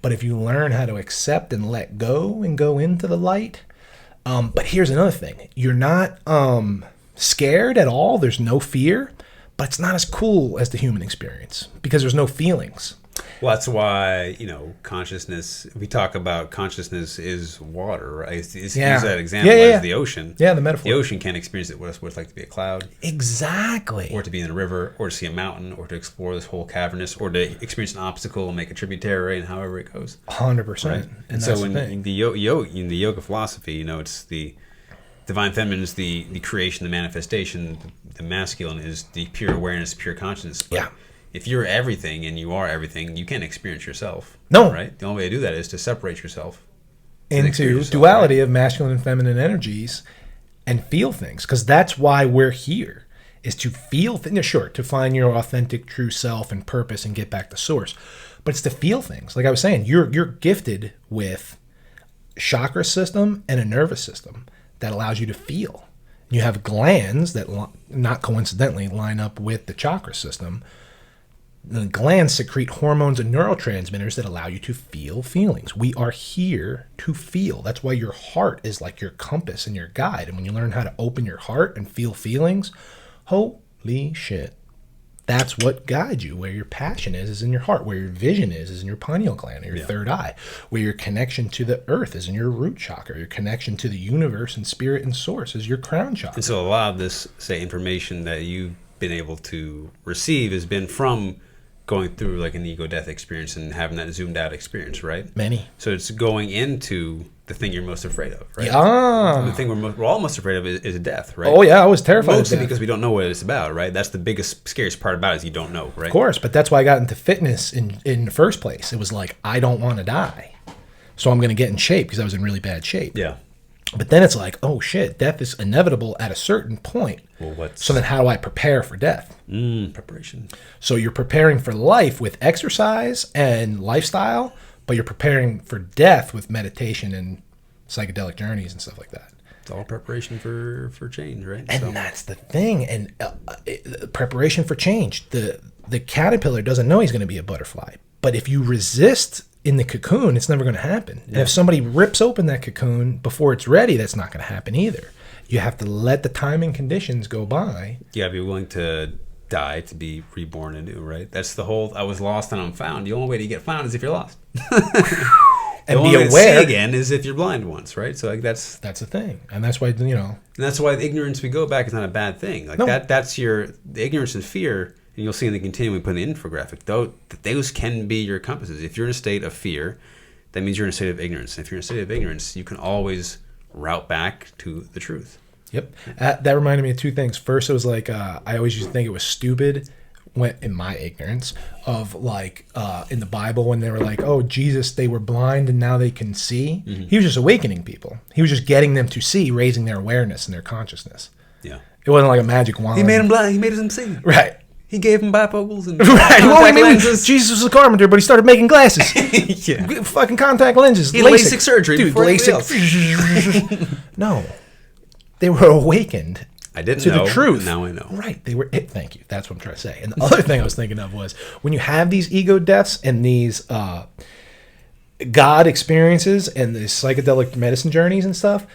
But if you learn how to accept and let go and go into the light, but here's another thing: you're not scared at all. There's no fear, but it's not as cool as the human experience because there's no feelings. Well, that's why, consciousness, we talk about consciousness is water, right? Use that example as the ocean. Yeah, the metaphor. The ocean can't experience what it's like to be a cloud. Exactly. Or to be in a river, or to see a mountain, or to explore this whole cavernous, or to experience an obstacle and make a tributary, and however it goes. 100%. Right? And so in the yoga philosophy, it's the divine feminine is the creation, the manifestation. The masculine is the pure awareness, pure consciousness. But if you're everything and you are everything, you can't experience yourself. No. Right? The only way to do that is to separate yourself. Into duality of masculine and feminine energies and feel things. Because that's why we're here, is to feel things. Sure, to find your authentic true self and purpose and get back to source. But it's to feel things. Like I was saying, you're gifted with chakra system and a nervous system that allows you to feel. You have glands that, not coincidentally, line up with the chakra system. The glands secrete hormones and neurotransmitters that allow you to feel feelings. We are here to feel. That's why your heart is like your compass and your guide. And when you learn how to open your heart and feel feelings, holy shit. That's what guides you. Where your passion is in your heart. Where your vision is in your pineal gland, or your third eye. Where your connection to the earth is in your root chakra. Your connection to the universe and spirit and source is your crown chakra. And so a lot of this, information that you've been able to receive has been from going through like an ego death experience and having that zoomed out experience, right? Many. So it's going into the thing you're most afraid of, right? Yeah. The thing we're all most afraid of is death, right? Oh yeah, I was terrified Mostly of death. because we don't know what it's about, right? That's the biggest, scariest part about it, is you don't know, right? Of course, but that's why I got into fitness in the first place. It was like, I don't want to die, so I'm going to get in shape, because I was in really bad shape. Yeah. But then it's like, oh shit, death is inevitable at a certain point. Well, so then how do I prepare for death? Preparation. So you're preparing for life with exercise and lifestyle, but you're preparing for death with meditation and psychedelic journeys and stuff like that. It's all preparation for change, right? And that's the thing. And preparation for change. The caterpillar doesn't know he's going to be a butterfly. But if you resist in the cocoon, it's never going to happen. Yeah. And if somebody rips open that cocoon before it's ready, that's not going to happen either. You have to let the time and conditions go by. You got to be willing to die to be reborn anew, right? That's the whole, I was lost and I'm found. The only way to get found is if you're lost. And the be only aware. Way to see again is if you're blind once, right? So like that's the thing. And that's why, And that's why the ignorance we go back is not a bad thing. Like that's the ignorance and fear. And you'll see in the continuum we put in the infographic, though, that those can be your compasses. If you're in a state of fear, that means you're in a state of ignorance. And if you're in a state of ignorance, you can always route back to the truth. Yep. That reminded me of two things. First, it was like I always used to think it was stupid when, in my ignorance, of like in the Bible when they were like, oh, Jesus, they were blind and now they can see. Mm-hmm. He was just awakening people. He was just getting them to see, raising their awareness and their consciousness. Yeah. It wasn't like a magic wand. He made them blind. He made them see. Right. He gave them bifocals and Right. Well, I mean, lenses. Jesus was a carpenter, but he started making glasses. Yeah. Fucking contact lenses. He had LASIK surgery Dude, before anybody LASIK. No. They were awakened I didn't to know. the truth. Now I know. Right. They were. Thank you. That's what I'm trying to say. And the other thing I was thinking of was when you have these ego deaths and these God experiences and these psychedelic medicine journeys and stuff,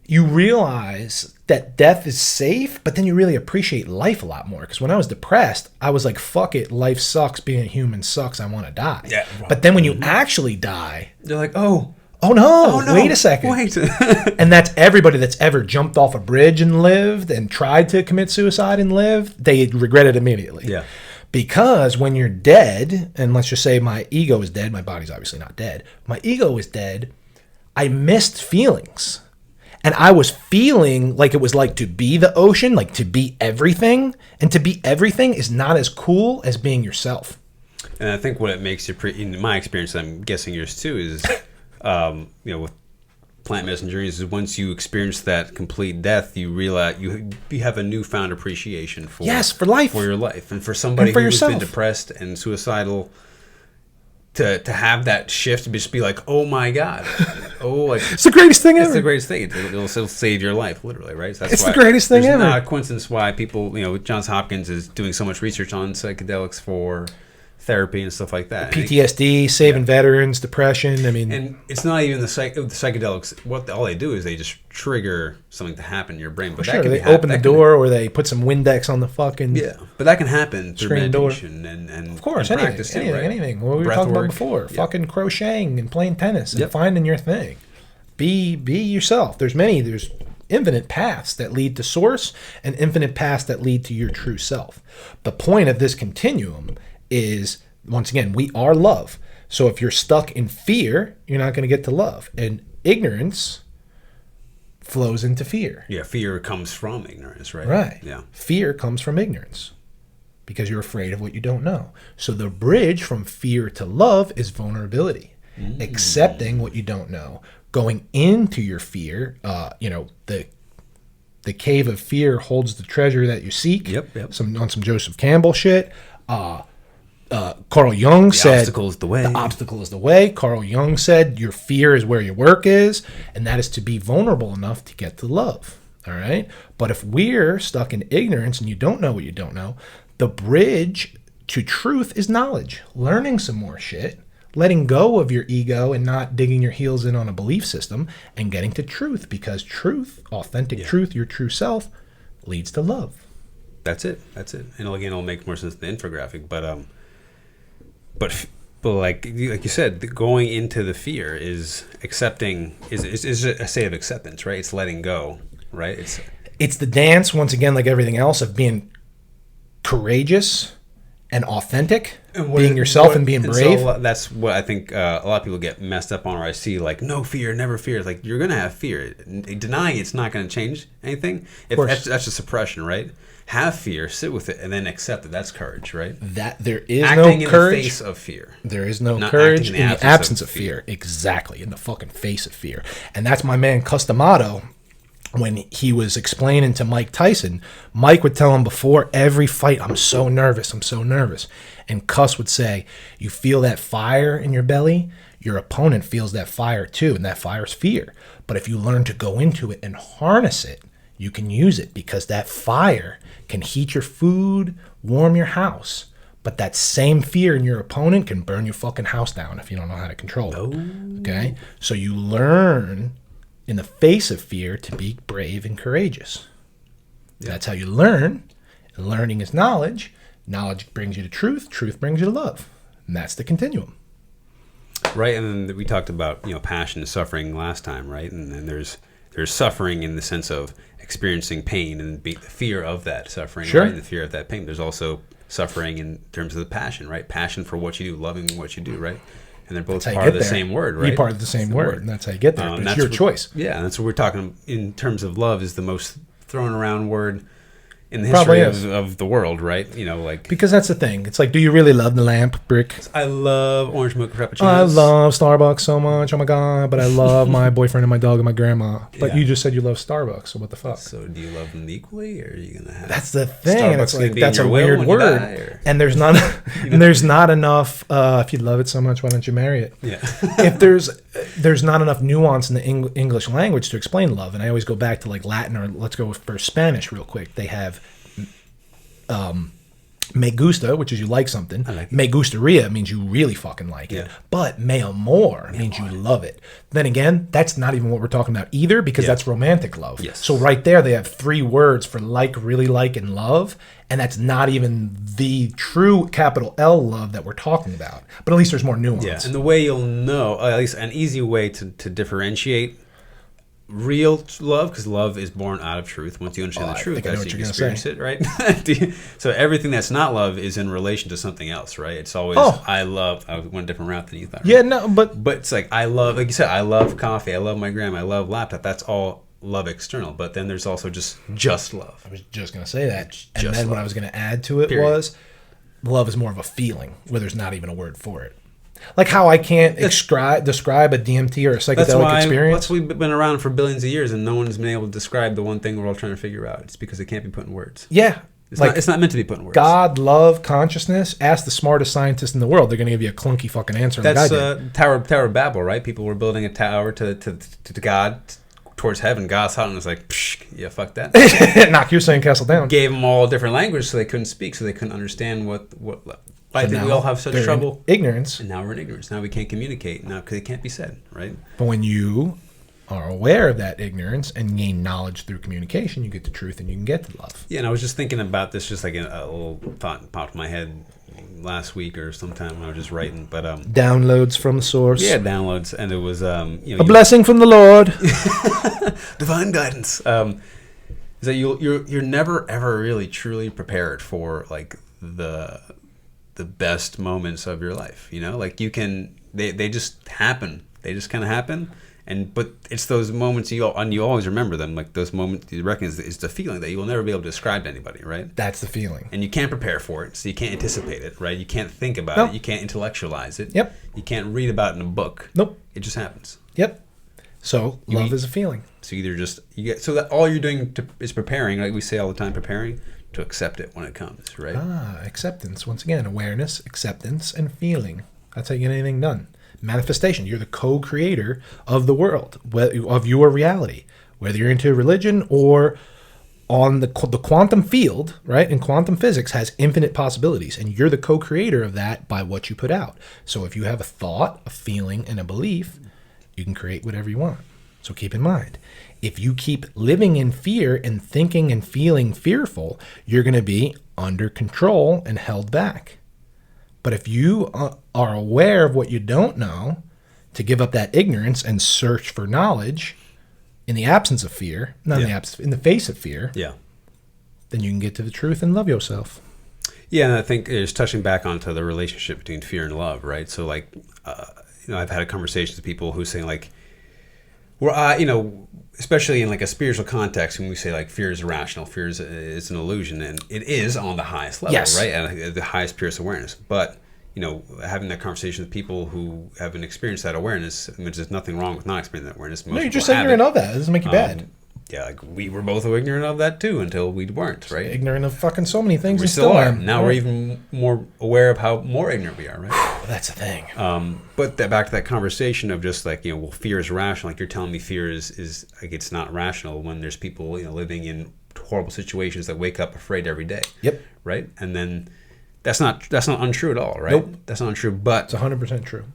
you realize that death is safe, but then you really appreciate life a lot more. Because when I was depressed, I was like, fuck it, life sucks, being a human sucks, I want to die. Yeah. But then when you actually die, They're like, oh no, no, wait a second. Wait. And that's everybody that's ever jumped off a bridge and lived and tried to commit suicide and lived, they regret it immediately. Yeah. Because when you're dead, and let's just say my ego is dead, my body's obviously not dead, my ego is dead, I missed feelings. And I was feeling like it was like to be the ocean, like to be everything. And to be everything is not as cool as being yourself. And I think what it makes you, in my experience, I'm guessing yours too, is, with plant medicine journeys, is once you experience that complete death, you realize you have a newfound appreciation for for life, for your life, and for somebody and for who's yourself. been depressed and suicidal. To have that shift, to just be like, oh my god, it's the greatest thing ever. It's the greatest thing. It'll save your life, literally, right? So it's the greatest thing ever. It's not a coincidence why people, Johns Hopkins is doing so much research on psychedelics for therapy and stuff like that. PTSD, saving veterans, depression. I mean, and it's not even the psychedelics. All they do is they just trigger something to happen in your brain. But that can they open the door, or they put some Windex on the fucking but that can happen through screen door. meditation and of course, and anything, practice too, anything. What we were Breath talking work. about before, fucking crocheting and playing tennis and Yep. finding your thing. Be yourself. There's infinite paths that lead to source and infinite paths that lead to your true self. The point of this continuum is, once again, we are love. So if you're stuck in fear, you're not going to get to love. And ignorance flows into fear. Yeah, fear comes from ignorance, right? Right. Yeah. Fear comes from ignorance because you're afraid of what you don't know. So the bridge from fear to love is vulnerability. Accepting what you don't know. Going into your fear, the cave of fear holds the treasure that you seek. Yep. On some Joseph Campbell shit. Carl Jung said, The obstacle is the way. The obstacle is the way. Carl Jung said, your fear is where your work is, and that is to be vulnerable enough to get to love. All right? But if we're stuck in ignorance and you don't know what you don't know, the bridge to truth is knowledge. Learning some more shit, letting go of your ego and not digging your heels in on a belief system, and getting to truth, because truth, authentic truth, your true self, leads to love. That's it. And again, it'll make more sense than the infographic, but like you said, going into the fear is accepting, is a state of acceptance, right? It's letting go, right? It's the dance, once again, like everything else, of being courageous and authentic, being yourself and being brave. So that's what I think a lot of people get messed up on, or I see like, no fear, never fear. It's like, you're going to have fear. Denying it's not going to change anything. That's just suppression, right? Have fear, sit with it, and then accept it. That's courage, right? That there is acting no courage in the face of fear. There is no Not courage acting in the absence of fear. Exactly, in the fucking face of fear. And that's my man Customato. When he was explaining to Mike Tyson, Mike would tell him before every fight, I'm so nervous. And Cuss would say, you feel that fire in your belly? Your opponent feels that fire too, and that fire is fear. But if you learn to go into it and harness it, you can use it, because that fire can heat your food, warm your house. But that same fear in your opponent can burn your fucking house down if you don't know how to control it. Okay? So you learn in the face of fear to be brave and courageous. Yeah. That's how you learn. And learning is knowledge. Knowledge brings you to truth. Truth brings you to love. And that's the continuum. Right, and then we talked about passion and suffering last time, right? And then there's suffering in the sense of experiencing pain and the fear of that suffering, sure. Right? And the fear of that pain. There's also suffering in terms of the passion, right? Passion for what you do, loving what you do, right? And they're both part of the same word, right? You're part of the same word, and that's how you get there. But it's your choice. Yeah, and that's what we're talking in terms of love, is the most thrown around word in the Probably history of the world, right? You know, like Because that's the thing. It's like, do you really love the lamp brick? I love orange mocha frappuccinos. I love Starbucks so much. Oh my god! But I love my boyfriend and my dog and my grandma. But Yeah. you just said you love Starbucks. So what the fuck? So do you love them equally, or are you gonna have? That's the thing. And it's Starbucks gonna like be in that's a your will weird when you word. die, or- And there's not and there's not enough. If you love it so much, why don't you marry it? Yeah. If there's not enough nuance in the English language to explain love, and I always go back to like Latin, or let's go for Spanish real quick. They have me gusta, which is you like something. I like it. Me gustaría means you really fucking like it. Yeah. But me amor means you love it. Then again, that's not even what we're talking about either, because Yeah. that's romantic love. Yes. So right there, they have 3 words for like, really like, and love. And that's not even the true capital L love that we're talking about. But at least there's more nuance. Yeah, and the way you'll know, at least an easy way to differentiate real love, because love is born out of truth. Once you understand the I truth, think I know that's what you you're gonna experience it, right? So everything that's not love is in relation to something else, right? It's always I went a different route than you thought. Right? Yeah, no, but It's like I love, like you said, I love coffee, I love my grandma, I love laptop. That's all love external. But then there's also just love. I was just going to say that. And just then what love. I was going to add to it Period. was love is more of a feeling where there's not even a word for it. Like how I can't describe a DMT or a That's psychedelic why experience. we've been around for billions of years, and no one's been able to describe the one thing we're all trying to figure out. It's because it can't be put in words. Yeah. It's not meant to be put in words. God, love, consciousness. Ask the smartest scientist in the world. They're going to give you a clunky fucking answer. That's like I did. Tower of Babel, right? People were building a tower to God, towards heaven. God saw it and was like, psh, yeah, fuck that. Knock your sandcastle down. Gave them all different languages so they couldn't speak, so they couldn't understand what. I think we all have such trouble. Ignorance. And now we're in ignorance. Now we can't communicate. Now because it can't be said, right? But when you are aware of that ignorance and gain knowledge through communication, you get the truth and you can get to love. Yeah, and I was just thinking about this, just like a little thought popped in my head last week or sometime when I was just writing. But Downloads from the source. yeah, downloads, and it was A blessing from the Lord. divine guidance. Is that you're never ever really truly prepared for like the best moments of your life. You know, like you can they just happen. They just kind of happen. But it's those moments you always remember them. Like those moments you reckon is the feeling that you will never be able to describe to anybody, right? That's the feeling. And you can't prepare for it, so you can't anticipate it, right? You can't think about Nope. it. You can't intellectualize it. Yep. You can't read about it in a book. Nope. It just happens. Yep. So love is a feeling. So either just so that all you're doing is preparing, like we say all the time, preparing to accept it when it comes, right? Acceptance. Once again, awareness, acceptance, and feeling. That's how you get anything done. Manifestation. You're the co-creator of the world, of your reality, whether you're into religion or on the quantum field, right? And quantum physics has infinite possibilities, and you're the co-creator of that by what you put out. So if you have a thought, a feeling, and a belief, you can create whatever you want. So keep in mind, if you keep living in fear and thinking and feeling fearful, you're going to be under control and held back. But if you are aware of what you don't know, to give up that ignorance and search for knowledge in the absence of fear, not in the face of fear, Yeah. then you can get to the truth and love yourself. Yeah, and I think it's touching back onto the relationship between fear and love, right? So, like, I've had conversations with people who say, like, especially in like a spiritual context, when we say like fear is irrational, fear is an illusion, and it is on the highest level, Yes. right? And the highest purest awareness. But having that conversation with people who haven't experienced that awareness, I mean, there's nothing wrong with not experiencing that awareness. Most No, you're people just have ignorant it. of that. It doesn't make you bad. Yeah, like we were both ignorant of that too until we weren't, right? Ignorant of fucking so many things. We and still are. am. Now we're even more aware of how more ignorant we are, right? That's the thing. But back to that conversation of just like, well, fear is rational. Like you're telling me fear is like it's not rational when there's people, living in horrible situations that wake up afraid every day. Yep. Right? And then that's not untrue at all, right? Nope. That's not untrue. But It's 100% true.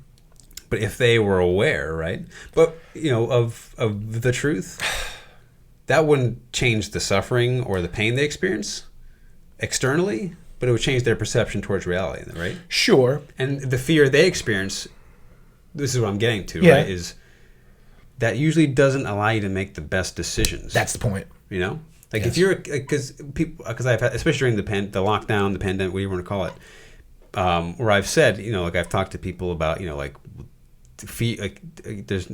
But if they were aware, right? But of the truth, that wouldn't change the suffering or the pain they experience externally, but it would change their perception towards reality, right? Sure. And the fear they experience, this is what I'm getting to, Yeah. right? Is that usually doesn't allow you to make the best decisions. That's the point. Like Yes. if you're, because I've had, especially during the lockdown, the pandemic, whatever you want to call it, where I've said, like I've talked to people about, like there's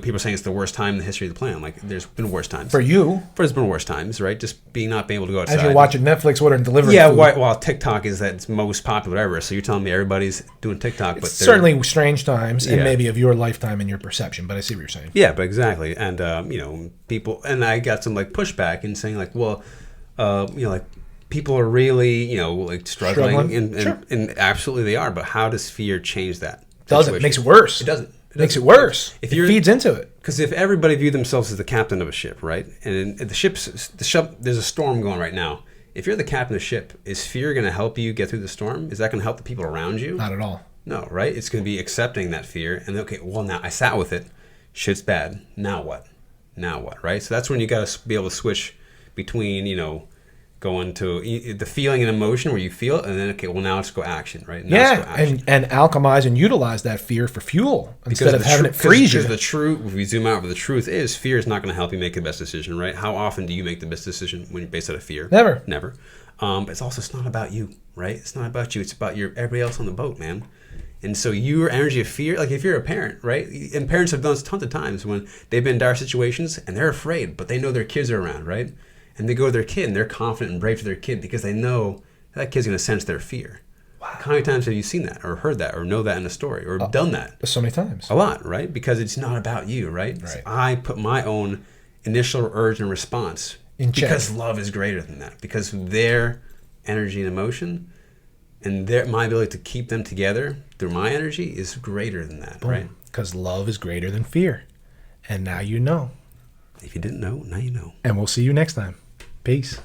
people saying it's the worst time in the history of the planet. Like, there's been worse times For you, there's been worse times, right? Just not being able to go outside. as you're watching Netflix, ordering delivery Yeah, food. while TikTok is that's most popular ever. So you're telling me everybody's doing TikTok, but Certainly strange times, and Yeah. maybe of your lifetime and your perception. But I see what you're saying. yeah, but exactly. And people, and I got some like pushback and saying like, well, like people are really like struggling. And, Sure. and absolutely they are. But how does fear change that? Doesn't. Makes it worse. It doesn't. It makes it worse. If It you're- feeds into it. Because if everybody viewed themselves as the captain of a ship, right, and the ship, there's a storm going right now. If you're the captain of the ship, is fear going to help you get through the storm? Is that going to help the people around you? Not at all. No, right? It's going to be accepting that fear and okay, well now I sat with it. Shit's bad. Now what? Now what? Right? So that's when you got to be able to switch between going to the feeling and emotion where you feel it, and then okay, well now let's go action, right? Now let's go action. and alchemize and utilize that fear for fuel instead of having it freeze you. Because the truth, if we zoom out, the truth is fear is not going to help you make the best decision, right? How often do you make the best decision when you're based out of fear? Never. But it's not about you, right? It's not about you. It's about everybody else on the boat, man. And so your energy of fear, like if you're a parent, right? And parents have done this tons of times when they've been in dire situations and they're afraid, but they know their kids are around, right? And they go to their kid and they're confident and brave to their kid because they know that kid's going to sense their fear. Wow. How many times have you seen that or heard that or know that in a story or done that? So many times. A lot, right? Because it's not about you, right? Right. So I put my own initial urge and response In check. because love is greater than that. Because their energy and emotion and my ability to keep them together through my energy is greater than that, right? Because love is greater than fear. And now you know. If you didn't know, now you know. And we'll see you next time. Peace.